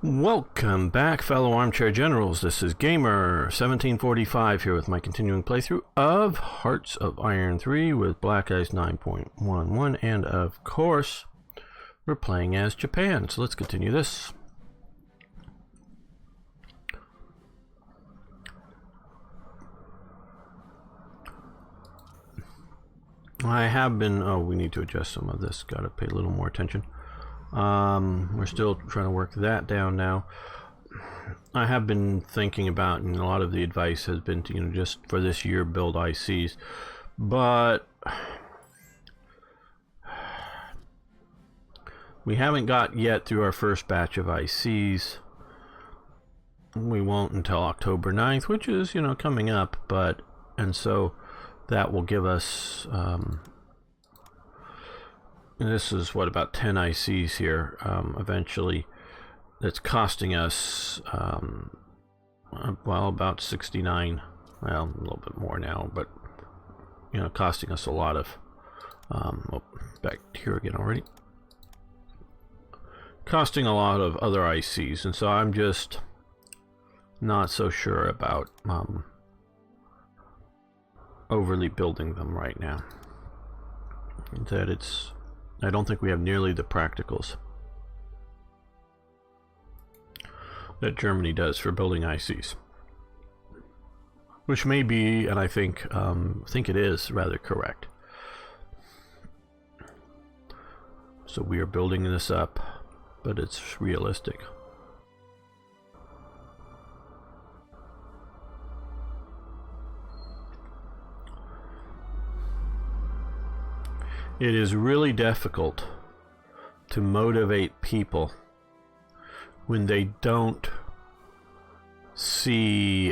Welcome back, fellow armchair generals. This is Gamer1745 here with my continuing playthrough of Hearts of Iron 3 with Black Ice 9.11, and of course, we're playing as Japan, so let's continue this. I have been, we need to adjust some of this, gotta pay a little more attention. We're still trying to work that down now. I have been thinking about, and a lot of the advice has been to, just for this year build ICs, but we haven't got yet through our first batch of ICs. We won't until October 9th, which is, coming up, and so that will give us, this is what, about 10 ICs here, eventually. That's costing us, well, about 69, well, a little bit more now, but, costing us a lot of, oh, back here again already. Costing a lot of other ICs, and so I'm just not so sure about, overly building them right now. I don't think we have nearly the practicals that Germany does for building ICs, which may be, and I think it is rather correct. So we are building this up, but it's realistic. It is really difficult to motivate people when they don't see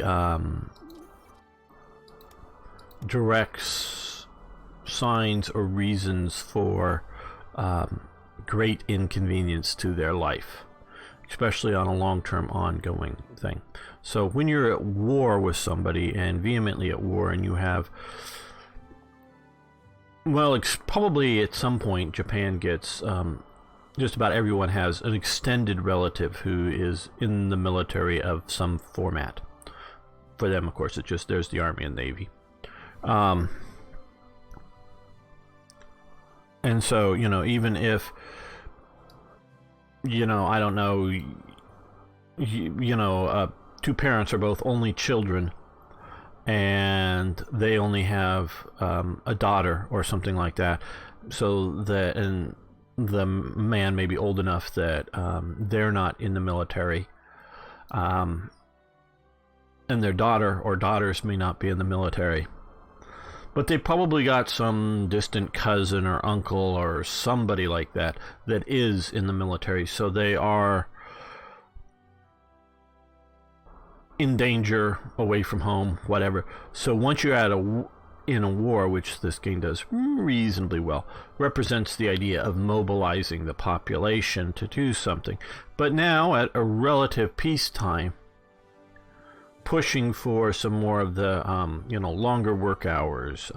direct signs or reasons for great inconvenience to their life, especially on a long-term ongoing thing. So when you're at war with somebody, and vehemently at war, and you have, well, probably at some point Japan gets, just about everyone has an extended relative who is in the military of some format. For them, of course, it's just, there's the Army and Navy. And so, even if, I don't know, two parents are both only children, and they only have a daughter or something like that, so that, and the man may be old enough that they're not in the military, and their daughter or daughters may not be in the military, but they probably got some distant cousin or uncle or somebody like that that is in the military, so they are in danger, away from home, whatever. So once you're in a war, which this game does reasonably well, represents the idea of mobilizing the population to do something. But now, at a relative peacetime, pushing for some more of the, longer work hours,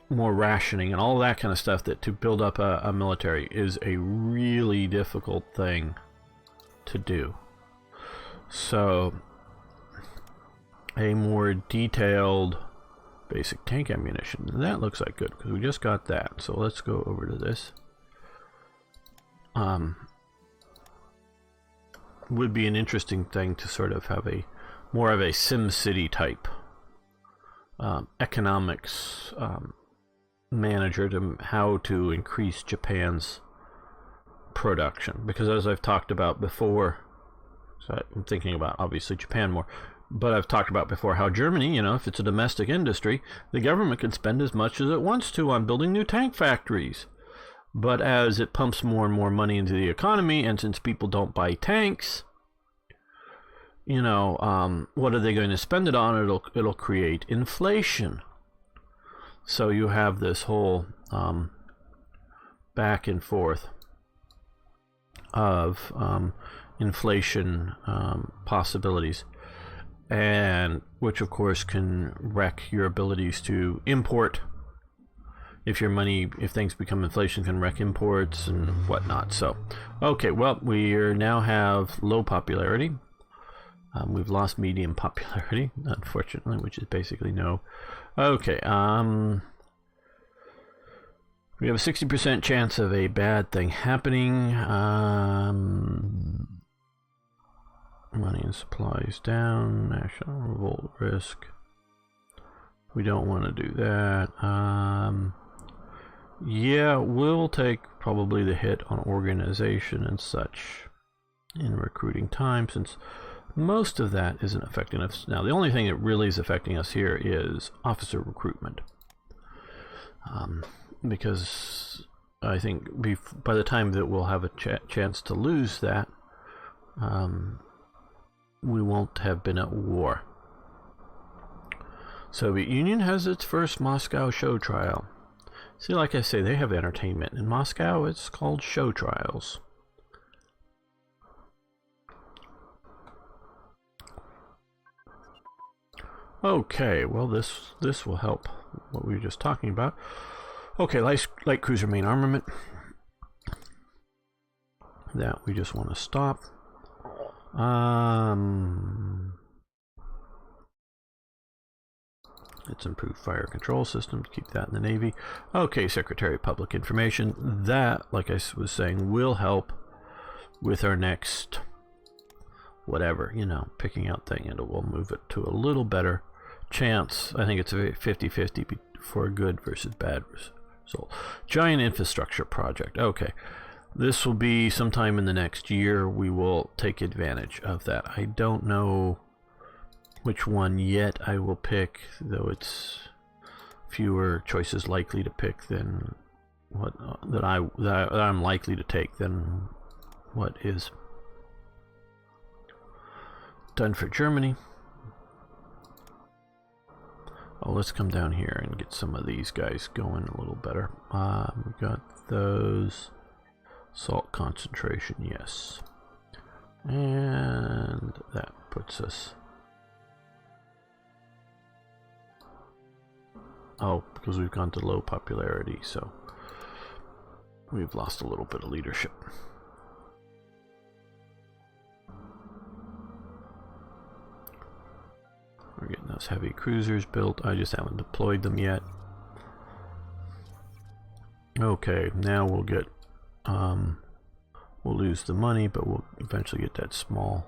more rationing, and all that kind of stuff, that to build up a military is a really difficult thing to do. So, a more detailed basic tank ammunition. That looks like good, because we just got that. So let's go over to this. Would be an interesting thing to sort of have a more of a SimCity type economics manager to how to increase Japan's production. Because as I've talked about before, so I'm thinking about, obviously, Japan more. But I've talked about before how Germany, if it's a domestic industry, the government can spend as much as it wants to on building new tank factories. But as it pumps more and more money into the economy, and since people don't buy tanks, what are they going to spend it on? It'll create inflation. So you have this whole back and forth of inflation possibilities, and which of course can wreck your abilities to import if your money, if things become inflation, can wreck imports and whatnot. So, okay, well, we now have low popularity. We've lost medium popularity, unfortunately, which is basically no. Okay, we have a 60% chance of a bad thing happening. Money and supplies down. National revolt risk. We don't want to do that. Yeah, we'll take probably the hit on organization and such in recruiting time, since most of that isn't affecting us. Now, the only thing that really is affecting us here is officer recruitment. Because I think by the time that we'll have a chance to lose that, we won't have been at war. Soviet Union has its first Moscow show trial. See, like I say, they have entertainment. In Moscow, it's called show trials. Okay, well, this will help what we were just talking about. Okay, light cruiser main armament. That we just want to stop. Let's improve fire control system. Keep that in the Navy. Okay, Secretary of Public Information. That, like I was saying, will help with our next whatever, picking out thing, and it will move it to a little better chance. I think it's a 50-50 for a good versus bad result. Giant infrastructure project. Okay, this will be sometime in the next year. We will take advantage of that. I don't know which one yet I will pick, though it's fewer choices likely to pick than what that I'm likely to take than what is done for Germany. Oh, let's come down here and get some of these guys going a little better. We've got those. Salt concentration, yes. And that puts us... Oh, because we've gone to low popularity, so we've lost a little bit of leadership. We're getting those heavy cruisers built. I just haven't deployed them yet. Okay, now we'll get we'll lose the money, but we'll eventually get that small.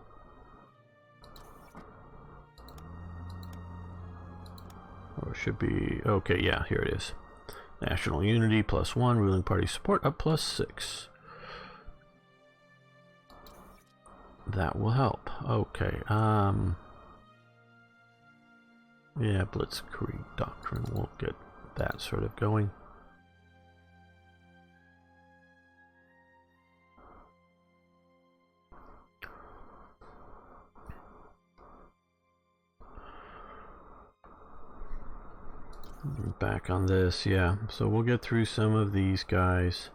Or it should be, okay, yeah, here it is. National unity +1, ruling party support up +6. That will help. Okay, yeah, Blitzkrieg Doctrine will get that sort of going. Back on this, yeah. So we'll get through some of these guys.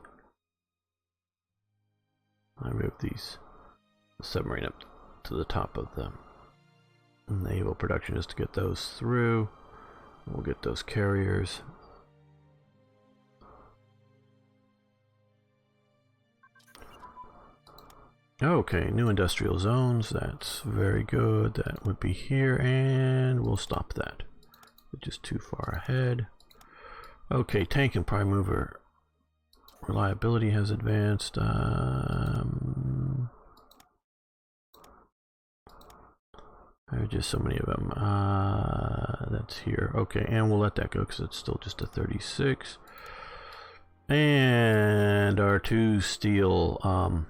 I move these submarine up to the top of the naval production just to get those through. We'll get those carriers. Okay, new industrial zones. That's very good. That would be here, and we'll stop that. Just too far ahead. Okay, tank and prime mover reliability has advanced. There are just so many of them. That's here. Okay, and we'll let that go because it's still just a 36. And our 2 steel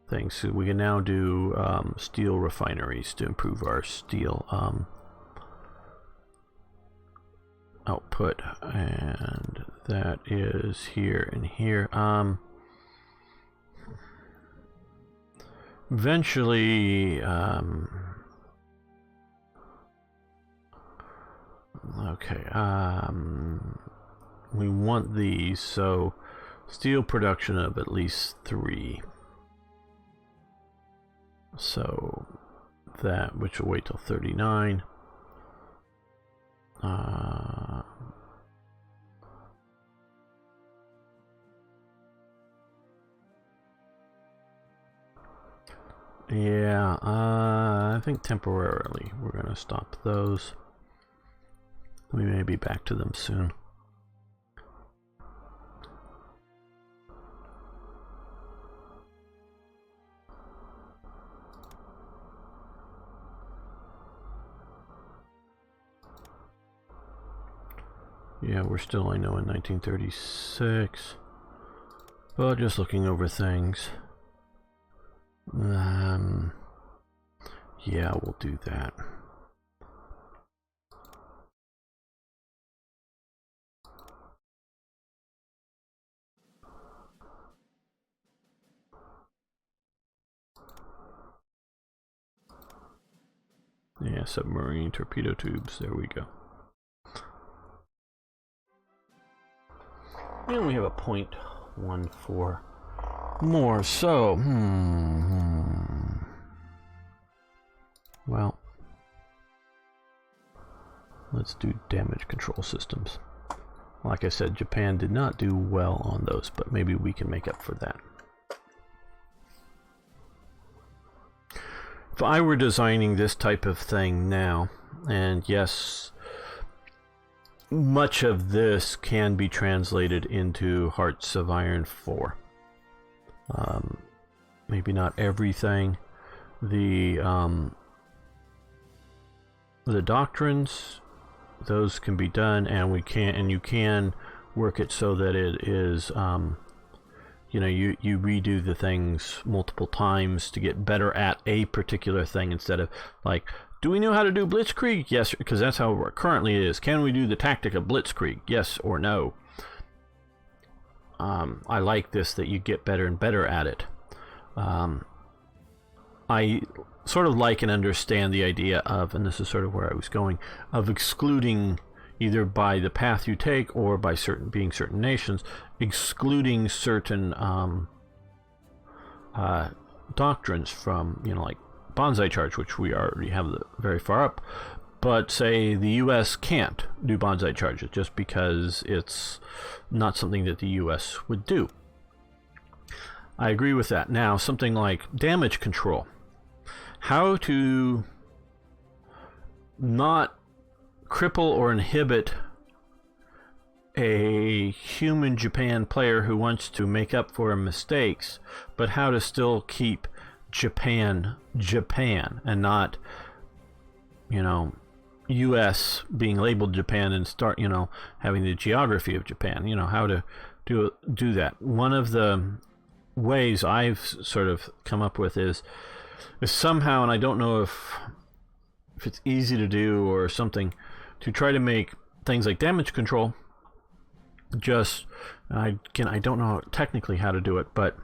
things. So we can now do steel refineries to improve our steel output, and that is here and here. Eventually, okay, we want these, so steel production of at least 3. So that, which will wait till 39. Yeah, I think temporarily we're going to stop those. We may be back to them soon. Yeah, we're still, I know, in 1936. But just looking over things. Yeah, we'll do that. Yeah, submarine torpedo tubes. There we go. And we have a 0.14 more. So, well, let's do damage control systems. Like I said, Japan did not do well on those, but maybe we can make up for that. If I were designing this type of thing now, and yes, much of this can be translated into Hearts of Iron 4. Maybe not everything. The doctrines, those can be done, and you can work it so that it is, you know, you redo the things multiple times to get better at a particular thing instead of like, do we know how to do blitzkrieg? Yes, because that's how it currently is. Can we do the tactic of blitzkrieg? Yes or no? I like this, that you get better and better at it. I sort of like and understand the idea of, and this is sort of where I was going, of excluding, either by the path you take or by certain nations, excluding certain doctrines from, you know, like bonsai charge, which we already have very far up, but say the U.S. can't do bonsai charges just because it's not something that the U.S. would do. I agree with that. Now, something like damage control. How to not cripple or inhibit a human Japan player who wants to make up for mistakes, but how to still keep Japan Japan and not, you know, U.S. being labeled Japan and start, you know, having the geography of Japan. You know, how to do that. One of the ways I've sort of come up with is somehow, and I don't know if it's easy to do or something, to try to make things like damage control just, I don't know technically how to do it, but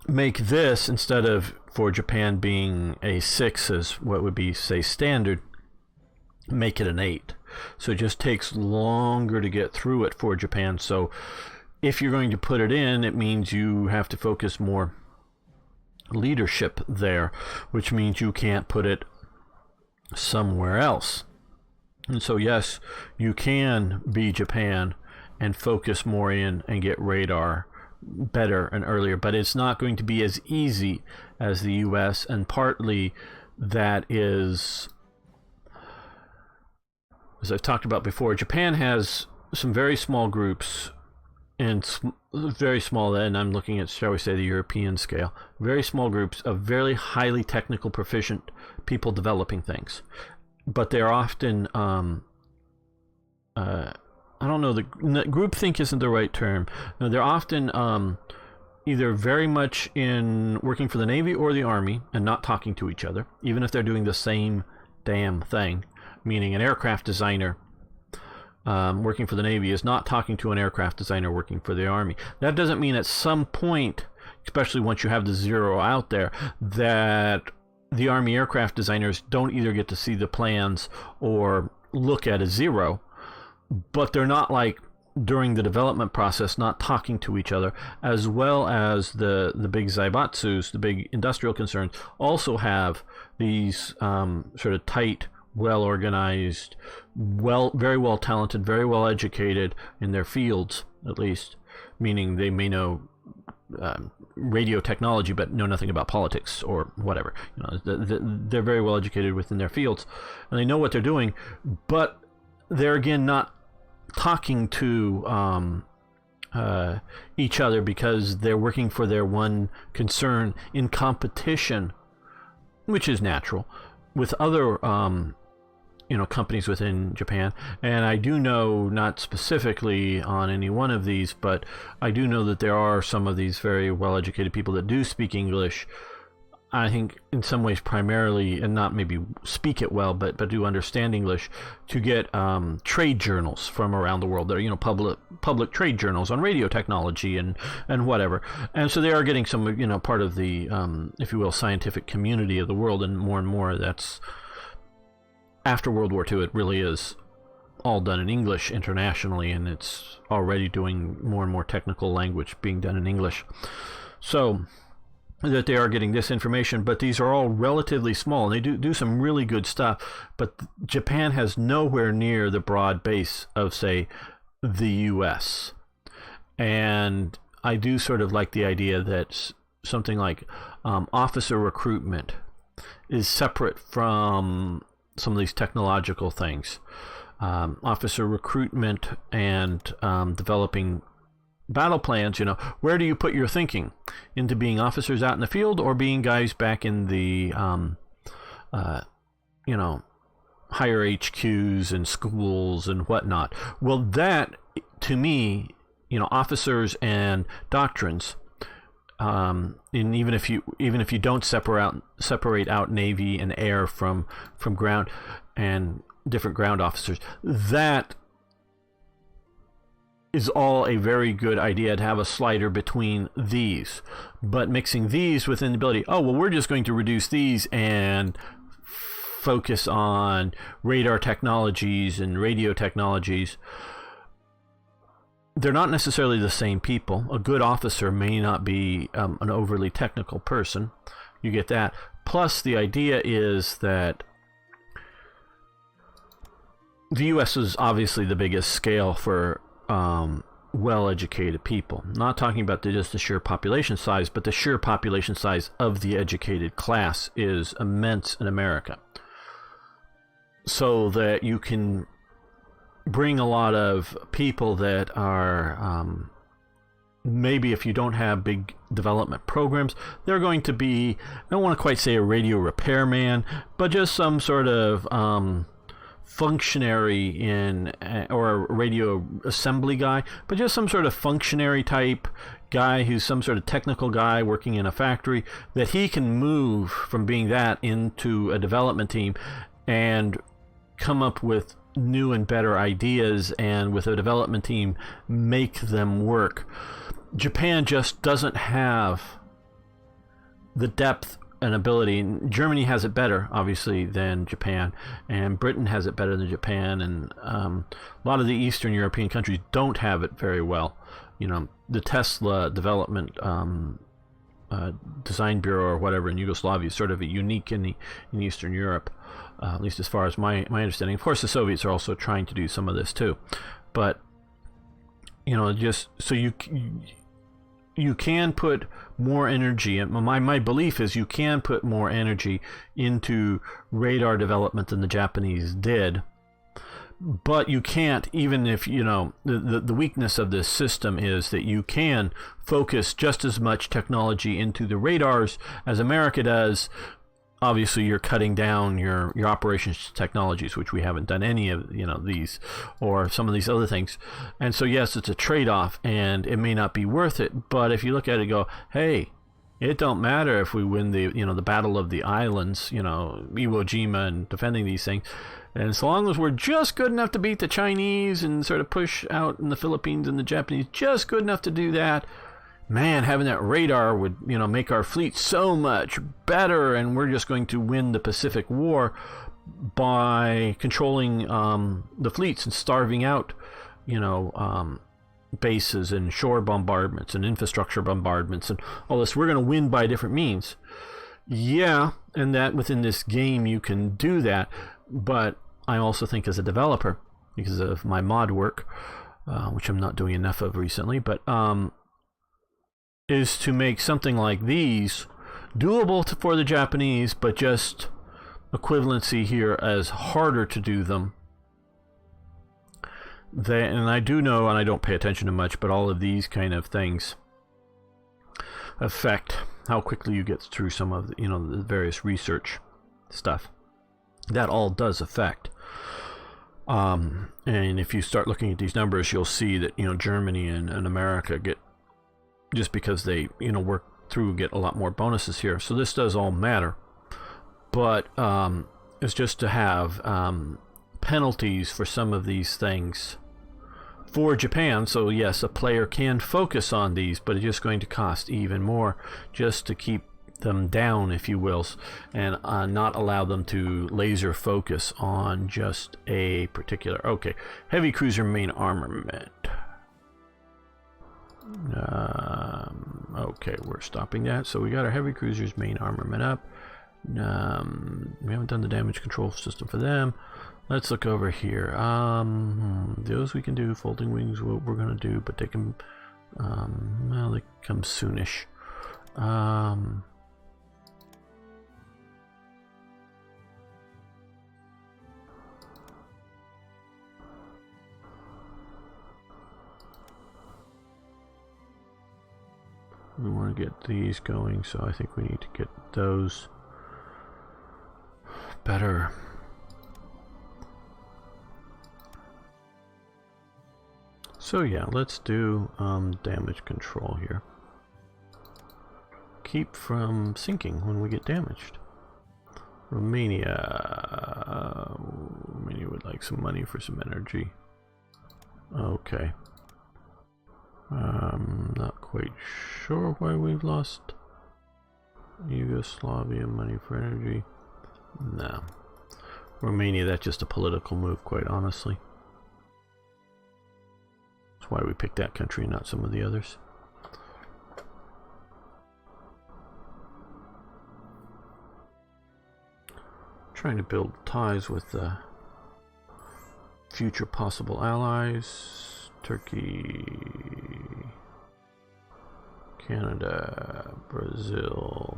make this, instead of for Japan being a 6 as what would be, say, standard, make it an 8. So it just takes longer to get through it for Japan. So if you're going to put it in, it means you have to focus more leadership there, which means you can't put it somewhere else. And so yes, you can be Japan and focus more in and get radar better and earlier, but it's not going to be as easy as the US, and partly that is, as I've talked about before, Japan has some very small groups, and very small, and I'm looking at, shall we say, the European scale, very small groups of very highly technical, proficient people developing things. But they're often, I don't know, the groupthink isn't the right term. No, they're often either very much in working for the Navy or the Army and not talking to each other, even if they're doing the same damn thing. Meaning an aircraft designer working for the Navy is not talking to an aircraft designer working for the Army. That doesn't mean at some point, especially once you have the 0 out there, that the Army aircraft designers don't either get to see the plans or look at a 0, but they're not, like, during the development process, not talking to each other, as well as the big zaibatsus, the big industrial concerns, also have these sort of tight, well-organized, very well talented, very well educated in their fields, at least, meaning they may know radio technology, but know nothing about politics or whatever. They're very well educated within their fields, and they know what they're doing, but they're again not talking to each other because they're working for their one concern in competition, which is natural, with other companies within Japan. And I do know, not specifically on any one of these, but I do know that there are some of these very well-educated people that do speak English. I think in some ways primarily, and not maybe speak it well, but do understand English, to get trade journals from around the world. They're public trade journals on radio technology and whatever. And so they are getting some part of the if you will, scientific community of the world, and more. That's after World War II. It really is all done in English internationally, and it's already doing more and more technical language being done in English. So that they are getting this information, but these are all relatively small, and they do some really good stuff. But Japan has nowhere near the broad base of, say, the U.S. And I do sort of like the idea that something like officer recruitment is separate from some of these technological things. Officer recruitment and developing battle plans, where do you put your thinking? Into being officers out in the field, or being guys back in the higher HQs and schools and whatnot? Well, that, to me, officers and doctrines, and even if you don't separate out Navy and air from ground and different ground officers, that is all a very good idea, to have a slider between these. But mixing these with the ability, we're just going to reduce these and focus on radar technologies and radio technologies. They're not necessarily the same people. A good officer may not be an overly technical person. You get that. Plus, the idea is that the U.S. is obviously the biggest scale for well-educated people. Not talking about just the sheer population size, but the sheer population size of the educated class is immense in America. So that you can bring a lot of people that are maybe, if you don't have big development programs, they're going to be, I don't want to quite say a radio repairman, but just some sort of functionary or a radio assembly guy, but just some sort of functionary type guy who's some sort of technical guy working in a factory, that he can move from being that into a development team and come up with new and better ideas, and with a development team make them work. Japan just doesn't have the depth and ability. Germany has it better, obviously, than Japan, and Britain has it better than Japan, and a lot of the Eastern European countries don't have it very well. The Tesla development design bureau or whatever in Yugoslavia is sort of unique in Eastern Europe, at least as far as my understanding. Of course, the Soviets are also trying to do some of this too, but just so you can put more energy, and my belief is you can put more energy into radar development than the Japanese did. But you can't, even if, the weakness of this system is that you can focus just as much technology into the radars as America does. Obviously, you're cutting down your operations technologies, which we haven't done any of, these, or some of these other things. And so, yes, it's a trade-off, and it may not be worth it. But if you look at it and go, hey, it don't matter if we win the Battle of the Islands, Iwo Jima, and defending these things. And as long as we're just good enough to beat the Chinese and sort of push out in the Philippines and the Japanese, just good enough to do that, man, having that radar would, make our fleet so much better, and we're just going to win the Pacific War by controlling the fleets and starving out, bases and shore bombardments and infrastructure bombardments and all this. We're going to win by different means. Yeah, and that within this game you can do that, but I also think as a developer, because of my mod work, which I'm not doing enough of recently, but is to make something like these doable for the Japanese, but just equivalency here as harder to do them. And I do know, and I don't pay attention to much, but all of these kind of things affect how quickly you get through some of the, the various research stuff. That all does affect. And if you start looking at these numbers, you'll see that Germany and America get, just because they work through, get a lot more bonuses here. So this does all matter. But it's just to have penalties for some of these things for Japan. So yes, a player can focus on these, but it's just going to cost even more just to keep them down, if you will, and not allow them to laser focus on just a particular. Okay, heavy cruiser main armament. Okay, we're stopping that. So we got our heavy cruisers main armament up. We haven't done the damage control system for them. Let's look over here. Those we can do. Folding wings, what we're gonna do, but they can, well, they come soonish. We want to get these going, so I think we need to get those better. So yeah, let's do damage control here. Keep from sinking when we get damaged. Romania would like some money for some energy. Okay. Not quite sure why we've lost Yugoslavia money for energy. No. Romania, that's just a political move, quite honestly. That's why we picked that country and not some of the others. Trying to build ties with future possible allies. Turkey, Canada, Brazil.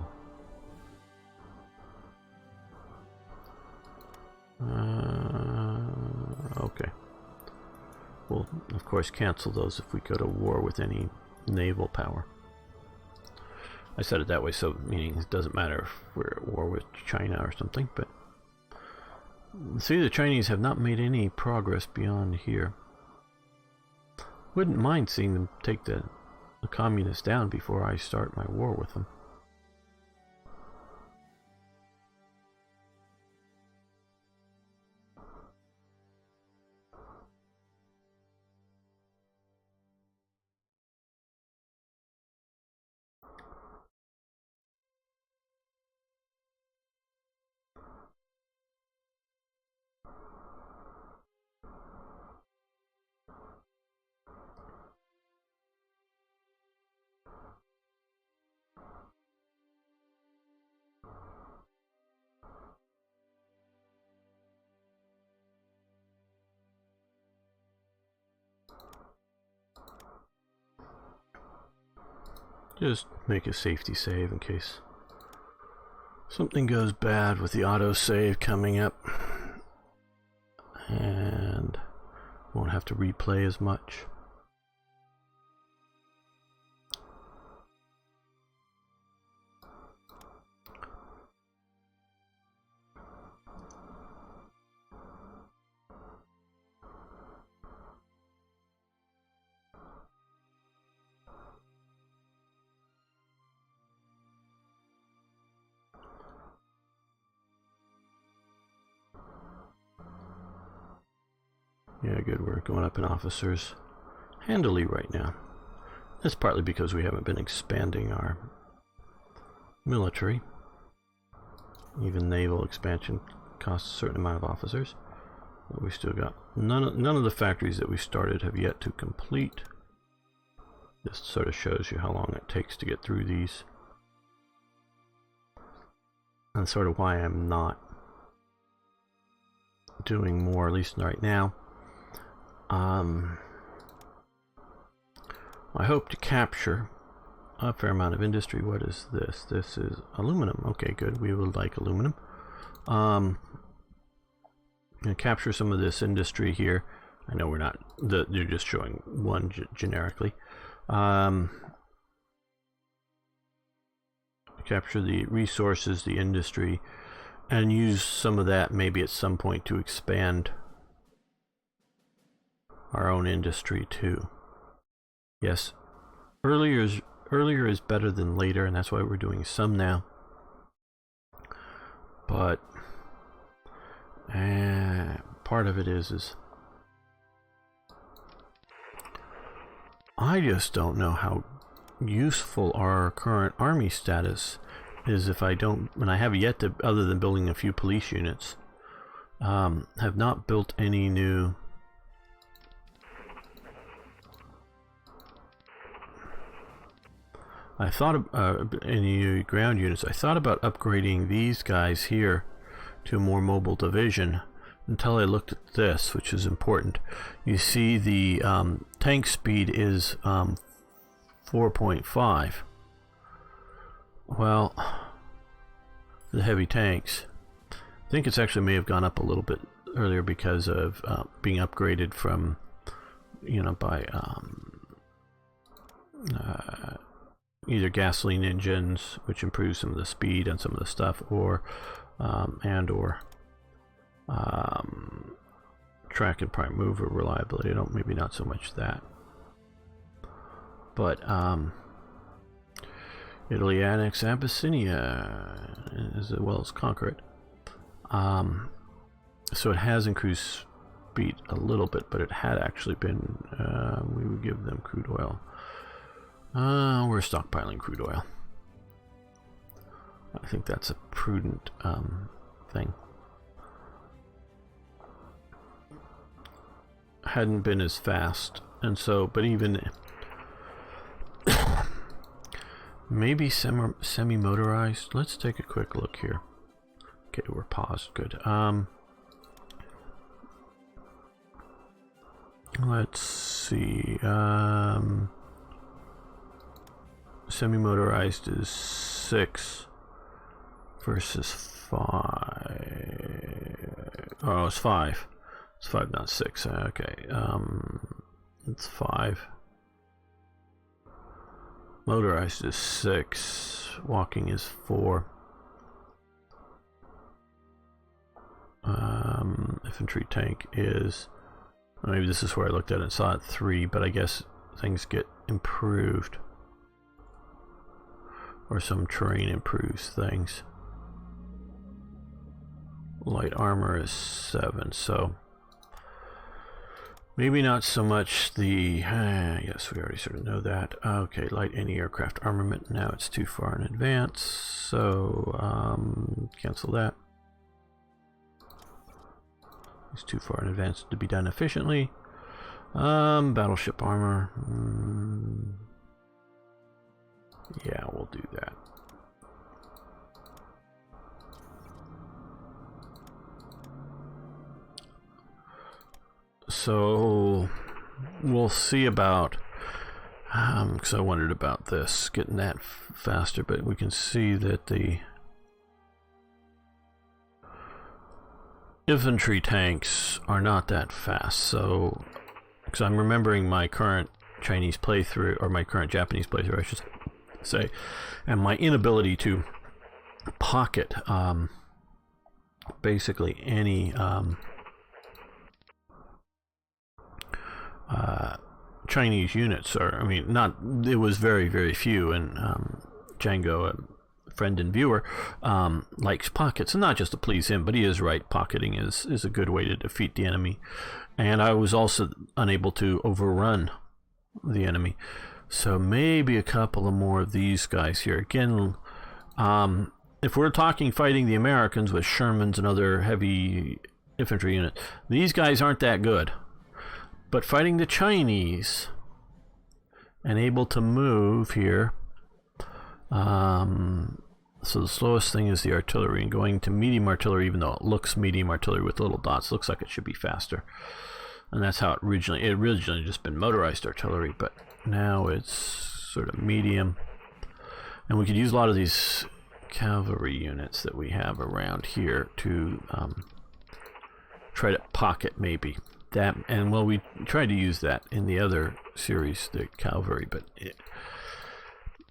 Okay. We'll, of course, cancel those if we go to war with any naval power. I said it that way, so meaning it doesn't matter if we're at war with China or something, but see, the Chinese have not made any progress beyond here. Wouldn't mind seeing them take the communists down before I start my war with them. Just make a safety save in case something goes bad with the autosave coming up, and won't have to replay as much. Yeah, good. We're going up in officers handily right now. That's partly because we haven't been expanding our military. Even naval expansion costs a certain amount of officers. But we still got none of the factories that we started have yet to complete. This sort of shows you how long it takes to get through these. And sort of why I'm not doing more, at least right now. I hope to capture a fair amount of industry. What is this? This is aluminum. Okay, good. We would like aluminum. And capture some of this industry here. I know we're not. You're just showing one generically. Capture the resources, the industry, and use some of that maybe at some point to expand our own industry too. Yes, earlier is better than later, and that's why we're doing some now. But part of it is I just don't know how useful our current army status is if I don't, and I have yet to, other than building a few police units, have not built any new I thought of any ground units. I thought about upgrading these guys here to a more mobile division until I looked at this, which is important. You see the tank speed is 4.5. Well, the heavy tanks, I think it's actually may have gone up a little bit earlier because of being upgraded from, by either gasoline engines, which improves some of the speed and some of the stuff, or track and prime mover reliability. I don't, maybe not so much that, but Italy annexed Abyssinia as well as conquer it. So it has increased speed a little bit, but it had actually been, we would give them crude oil. We're stockpiling crude oil. I think that's a prudent thing. Hadn't been as fast, and so, but even maybe semi-motorized. Let's take a quick look here. Okay, we're paused. Good. Let's see. Semi-motorized is 6 versus 5. Oh, it's 5. It's 5, not 6. Okay. It's 5. Motorized is 6. Walking is 4. Infantry tank is, maybe this is where I looked at it and saw it 3, but I guess things get improved, or some terrain improves things. Light armor is 7, so maybe not so much the yes, we already sort of know that. Okay, light anti-aircraft armament, now it's too far in advance, so cancel that. It's too far in advance to be done efficiently. Battleship armor, yeah, we'll do that. So we'll see about, because I wondered about this, getting that faster, but we can see that the infantry tanks are not that fast. So, because I'm remembering my current Chinese playthrough, or my current Japanese playthrough, I should say, and my inability to pocket basically any Chinese units, or I mean, not, it was very, very few, and Django, a friend and viewer, likes pockets, and not just to please him, but he is right, pocketing is a good way to defeat the enemy. And I was also unable to overrun the enemy, so maybe a couple of more of these guys here. Again, if we're talking fighting the Americans with Shermans and other heavy infantry units, these guys aren't that good. But fighting the Chinese and able to move here, so the slowest thing is the artillery, and going to medium artillery, even though it looks medium artillery with little dots, looks like it should be faster. And that's how it originally just been motorized artillery, but now it's sort of medium. And we could use a lot of these cavalry units that we have around here to try to pocket maybe that. And well, we tried to use that in the other series, the cavalry, but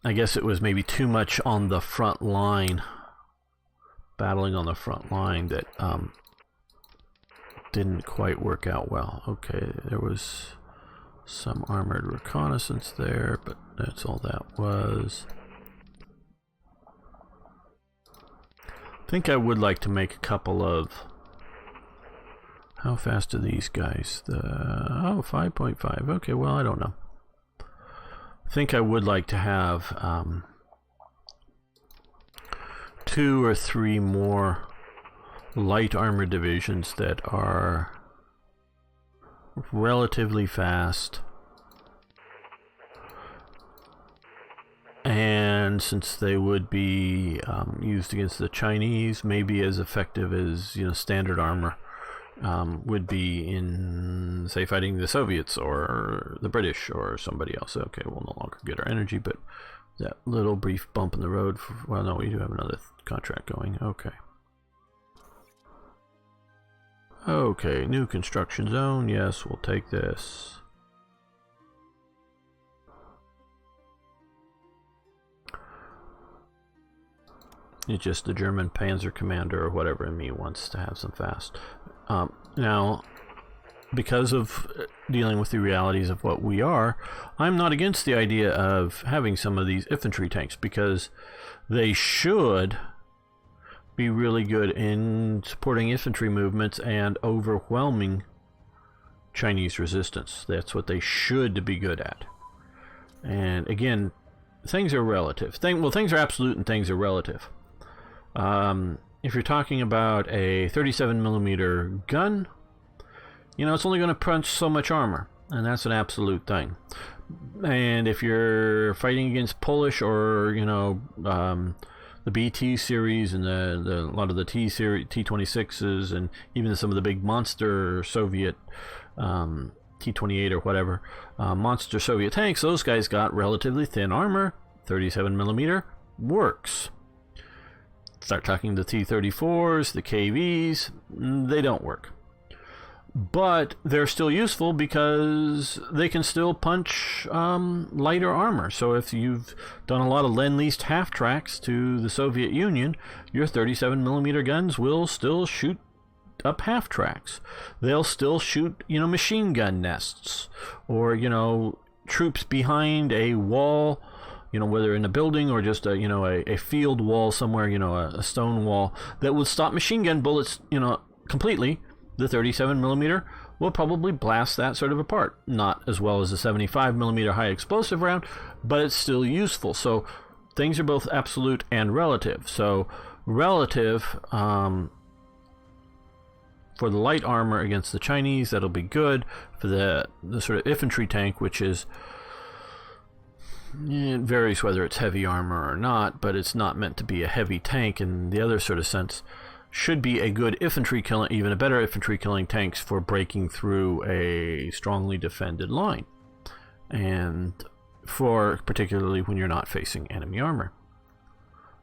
I guess it was maybe too much on the front line, battling on the front line, that didn't quite work out well. Okay, there was some armored reconnaissance there, but that's all that was. I think I would like to make a couple of... How fast are these guys? Oh, 5.5. Okay, well, I don't know. I think I would like to have 2 or 3 more light armor divisions that are relatively fast. And since they would be used against the Chinese, maybe as effective as, you know, standard armor would be in, say, fighting the Soviets or the British or somebody else. Okay, we'll no longer get our energy, but that little brief bump in the road. Well, no, we do have another contract going. Okay. Okay, new construction zone. Yes, we'll take this. It's just the German Panzer Commander or whatever in me wants to have some fast. Now, because of dealing with the realities of what we are, I'm not against the idea of having some of these infantry tanks, because they should be really good in supporting infantry movements and overwhelming Chinese resistance. That's what they should be good at. And again, things are relative. Things are absolute and things are relative. If you're talking about a 37mm gun, you know, it's only going to punch so much armor, and that's an absolute thing. And if you're fighting against Polish or, you know, the BT series and a lot of the T series, T-26s, and even some of the big monster Soviet T-28 or whatever, monster Soviet tanks, those guys got relatively thin armor. 37mm works. Start talking the T-34s, the KVs, they don't work. But they're still useful because they can still punch lighter armor. So if you've done a lot of Lend-Leased half-tracks to the Soviet Union, your 37mm guns will still shoot up half-tracks. They'll still shoot, you know, machine gun nests, or, you know, troops behind a wall, you know, whether in a building or just a, you know, a field wall somewhere, you know, a stone wall that would stop machine gun bullets, you know, completely. The 37mm will probably blast that sort of apart. Not as well as a 75mm high explosive round, but it's still useful. So things are both absolute and relative. So relative, for the light armor against the Chinese, that'll be good. For the sort of infantry tank, which is, it varies whether it's heavy armor or not, but it's not meant to be a heavy tank in the other sort of sense, should be a good infantry killing, even a better infantry killing tanks for breaking through a strongly defended line, and for particularly when you're not facing enemy armor.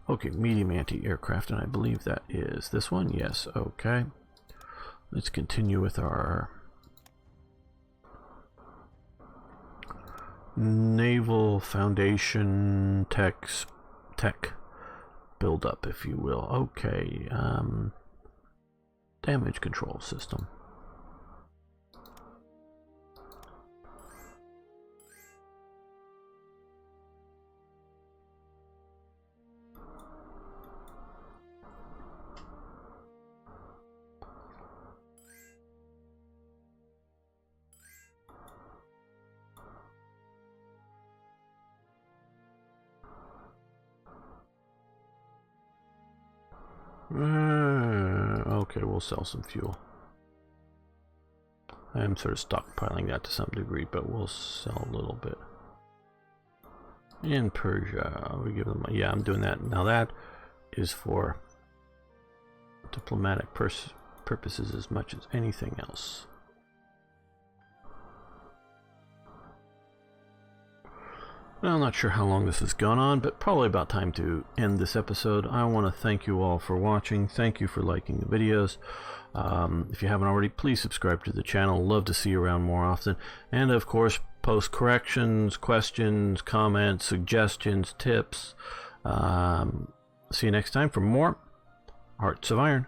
Okay, medium anti-aircraft, and I believe that is this one. Yes, okay. Let's continue with our naval foundation tech build up, if you will. Okay, damage control system. Okay, we'll sell some fuel. I am sort of stockpiling that to some degree, but we'll sell a little bit. In Persia, we give them, yeah, I'm doing that. Now that is for diplomatic purposes as much as anything else. Well, I'm not sure how long this has gone on, but probably about time to end this episode. I want to thank you all for watching. Thank you for liking the videos. If you haven't already, please subscribe to the channel. Love to see you around more often. And of course, post corrections, questions, comments, suggestions, tips. See you next time for more Hearts of Iron.